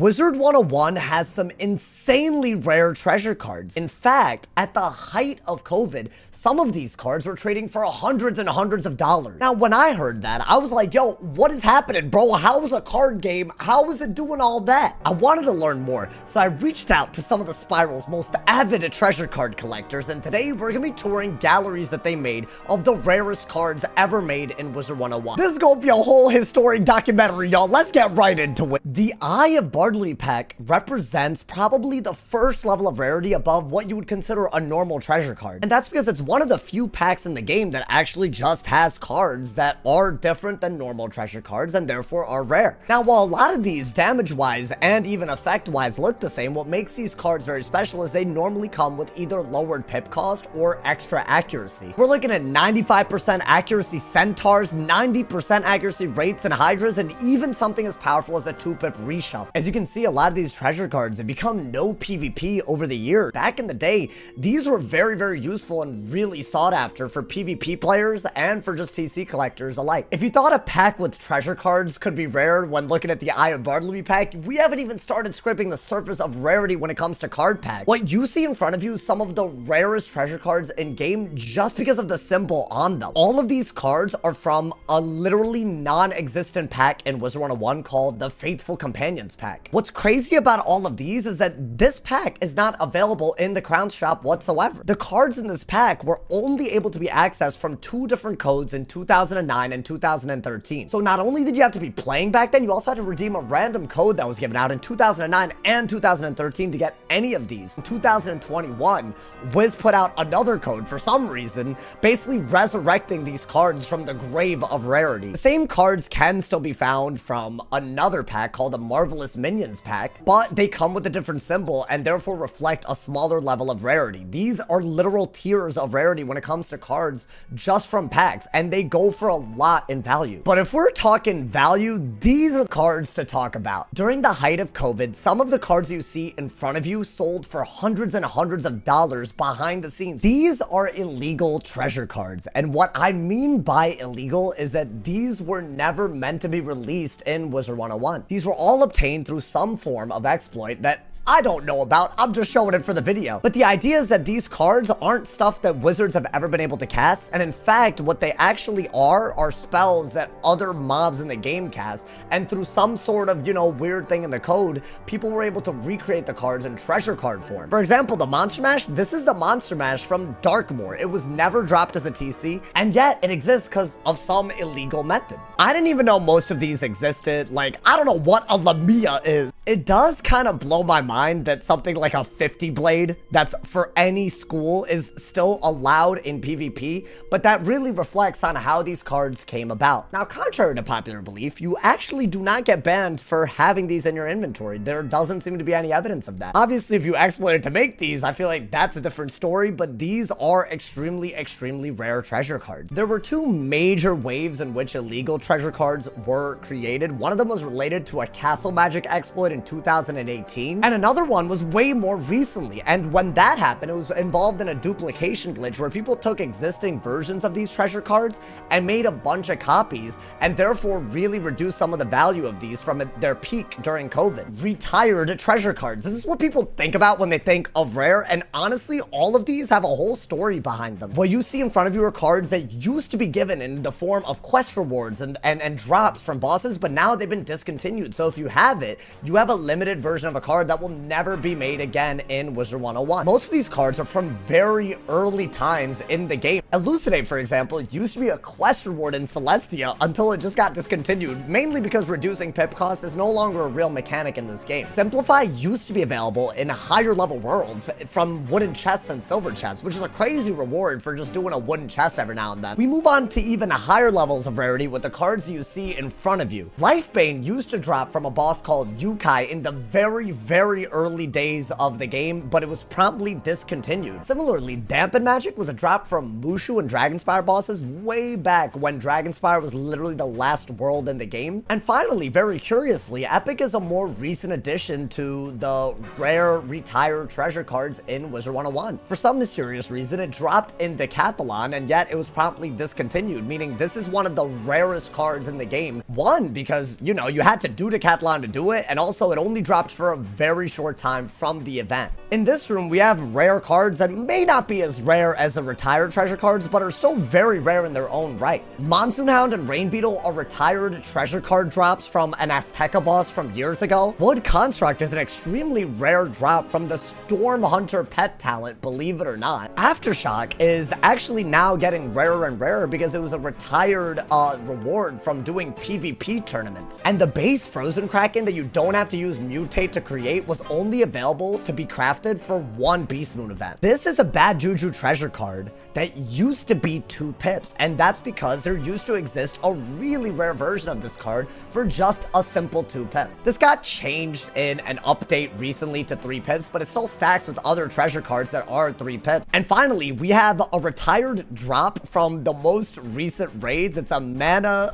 Wizard101 has some insanely rare treasure cards. In fact, at the height of COVID, some of these cards were trading for hundreds and hundreds of dollars. Now, when I heard that, I was like, yo, what is happening, bro? How is a card game? How is it doing all that? I wanted to learn more, so I reached out to some of the Spiral's most avid treasure card collectors, and today we're gonna be touring galleries that they made of the rarest cards ever made in Wizard101. This is gonna be a whole historic documentary, y'all. Let's get right into it. The Eye of Bartley pack represents probably the first level of rarity above what you would consider a normal treasure card. And that's because it's one of the few packs in the game that actually just has cards that are different than normal treasure cards and therefore are rare. Now, while a lot of these damage-wise and even effect-wise look the same, what makes these cards very special is they normally come with either lowered pip cost or extra accuracy. We're looking at 95% accuracy centaurs, 90% accuracy rates and hydras, and even something as powerful as a 2-pip reshuffle. As you can see, a lot of these treasure cards have become no PvP over the years. Back in the day, these were very, very useful and really sought after for PvP players and for just TC collectors alike. If you thought a pack with treasure cards could be rare when looking at the Eye of Bartleby pack, we haven't even started scraping the surface of rarity when it comes to card packs. What you see in front of you is some of the rarest treasure cards in game just because of the symbol on them. All of these cards are from a literally non-existent pack in Wizard101 called the Faithful Companions pack. What's crazy about all of these is that this pack is not available in the Crown Shop whatsoever. The cards in this pack were only able to be accessed from 2 different codes in 2009 and 2013. So not only did you have to be playing back then, you also had to redeem a random code that was given out in 2009 and 2013 to get any of these. In 2021, Wiz put out another code for some reason, basically resurrecting these cards from the grave of rarity. The same cards can still be found from another pack called the Marvelous Minions pack, but they come with a different symbol and therefore reflect a smaller level of rarity. These are literal tiers of rarity when it comes to cards just from packs, and they go for a lot in value. But if we're talking value, these are cards to talk about. During the height of COVID, some of the cards you see in front of you sold for hundreds and hundreds of dollars behind the scenes. These are illegal treasure cards, and what I mean by illegal is that these were never meant to be released in Wizard101. These were all obtained through some form of exploit that I don't know about. I'm just showing it for the video. But the idea is that these cards aren't stuff that wizards have ever been able to cast. And in fact, what they actually are spells that other mobs in the game cast. And through some sort of, weird thing in the code, people were able to recreate the cards in treasure card form. For example, the Monster Mash, this is the Monster Mash from Darkmoor. It was never dropped as a TC, and yet it exists because of some illegal method. I didn't even know most of these existed. Like, I don't know what a Lamia is. It does kind of blow my mind that something like a 50 blade that's for any school is still allowed in PvP, but that really reflects on how these cards came about. Now, contrary to popular belief, you actually do not get banned for having these in your inventory. There doesn't seem to be any evidence of that. Obviously, if you exploited to make these, I feel like that's a different story, but these are extremely, extremely rare treasure cards. There were 2 major waves in which illegal treasure cards were created. One of them was related to a castle magic exploit in 2018, and another one was way more recently. And when that happened, it was involved in a duplication glitch where people took existing versions of these treasure cards and made a bunch of copies, and therefore really reduced some of the value of these from their peak during COVID. Retired treasure cards. This is what people think about when they think of rare, and honestly, all of these have a whole story behind them. What you see in front of you are cards that used to be given in the form of quest rewards and drops from bosses, but now they've been discontinued. So if you have it, you have a limited version of a card that will never be made again in Wizard101. Most of these cards are from very early times in the game. Elucidate, for example, used to be a quest reward in Celestia until it just got discontinued, mainly because reducing pip cost is no longer a real mechanic in this game. Simplify used to be available in higher level worlds from wooden chests and silver chests, which is a crazy reward for just doing a wooden chest every now and then. We move on to even higher levels of rarity with the cards you see in front of you. Lifebane used to drop from a boss called Yukai in the very, very very early days of the game, but it was promptly discontinued. Similarly, Dampen Magic was a drop from Mushu and Dragonspire bosses way back when Dragonspire was literally the last world in the game. And finally, very curiously, Epic is a more recent addition to the rare retired treasure cards in Wizard101. For some mysterious reason, it dropped in Decathlon, and yet it was promptly discontinued, meaning this is one of the rarest cards in the game. One, because, you know, you had to do Decathlon to do it, and also it only dropped for a very short time from the event. In this room, we have rare cards that may not be as rare as the retired treasure cards, but are still very rare in their own right. Monsoon Hound and Rain Beetle are retired treasure card drops from an Azteca boss from years ago. Wood Construct is an extremely rare drop from the Storm Hunter pet talent, believe it or not. Aftershock is actually now getting rarer and rarer because it was a retired reward from doing PvP tournaments. And the base Frozen Kraken that you don't have to use Mutate to create was only available to be crafted for one Beast Moon event. This is a bad juju treasure card that used to be 2 pips, and that's because there used to exist a really rare version of this card for just a simple 2 pip. This got changed in an update recently to 3 pips, but it still stacks with other treasure cards that are 3 pips. And finally, we have a retired drop from the most recent raids. It's a mana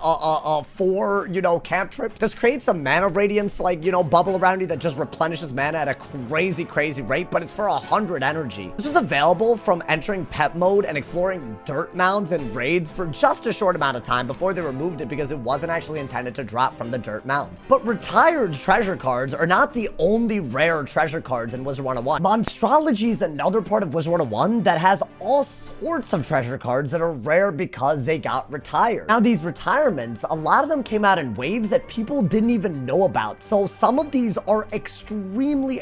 4, you know, camp trip. This creates a mana radiance, like, you know, bubble around you that just replenishes mana at a crazy rate, but it's for 100 energy. This was available from entering pet mode and exploring dirt mounds and raids for just a short amount of time before they removed it because it wasn't actually intended to drop from the dirt mounds. But retired treasure cards are not the only rare treasure cards in Wizard101. Monstrology is another part of Wizard101 that has all sorts of treasure cards that are rare because they got retired. Now, these retirements, a lot of them came out in waves that people didn't even know about, so some of these are extremely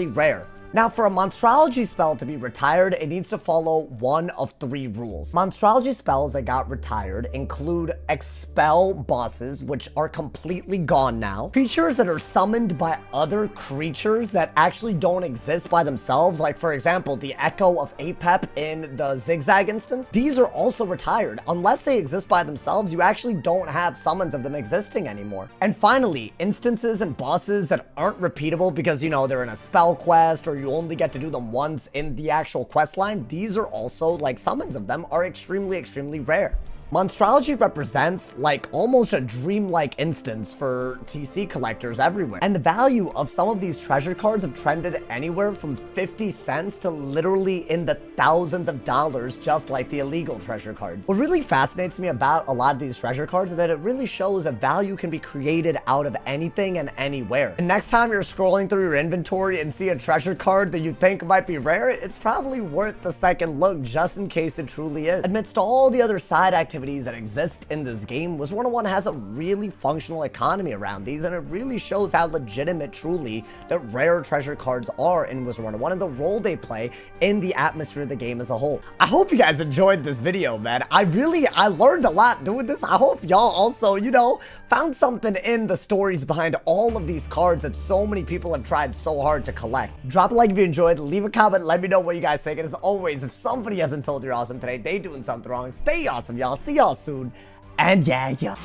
rare. Now, for a Monstrology spell to be retired, it needs to follow one of 3 rules. Monstrology spells that got retired include expel bosses, which are completely gone now, creatures that are summoned by other creatures that actually don't exist by themselves, like for example, the Echo of Apep in the Zigzag instance. These are also retired. Unless they exist by themselves, you actually don't have summons of them existing anymore. And finally, instances and bosses that aren't repeatable because, you know, they're in a spell quest or you only get to do them once in the actual quest line, these are also, like, summons of them are extremely rare. Monstrology represents like almost a dreamlike instance for TC collectors everywhere. And the value of some of these treasure cards have trended anywhere from 50 cents to literally in the thousands of dollars, just like the illegal treasure cards. What really fascinates me about a lot of these treasure cards is that it really shows that value can be created out of anything and anywhere. And next time you're scrolling through your inventory and see a treasure card that you think might be rare, it's probably worth the second look just in case it truly is. Amidst all the other side activities that exist in this game, Wizard101 has a really functional economy around these, and it really shows how legitimate truly the rare treasure cards are in Wizard101 and the role they play in the atmosphere of the game as a whole. I hope you guys enjoyed this video, man. I learned a lot doing this. I hope y'all also, you know, found something in the stories behind all of these cards that so many people have tried so hard to collect. Drop a like if you enjoyed, leave a comment, let me know what you guys think, and as always, if somebody hasn't told you you're awesome today, they doing something wrong. Stay awesome, y'all. See y'all soon, and yeah.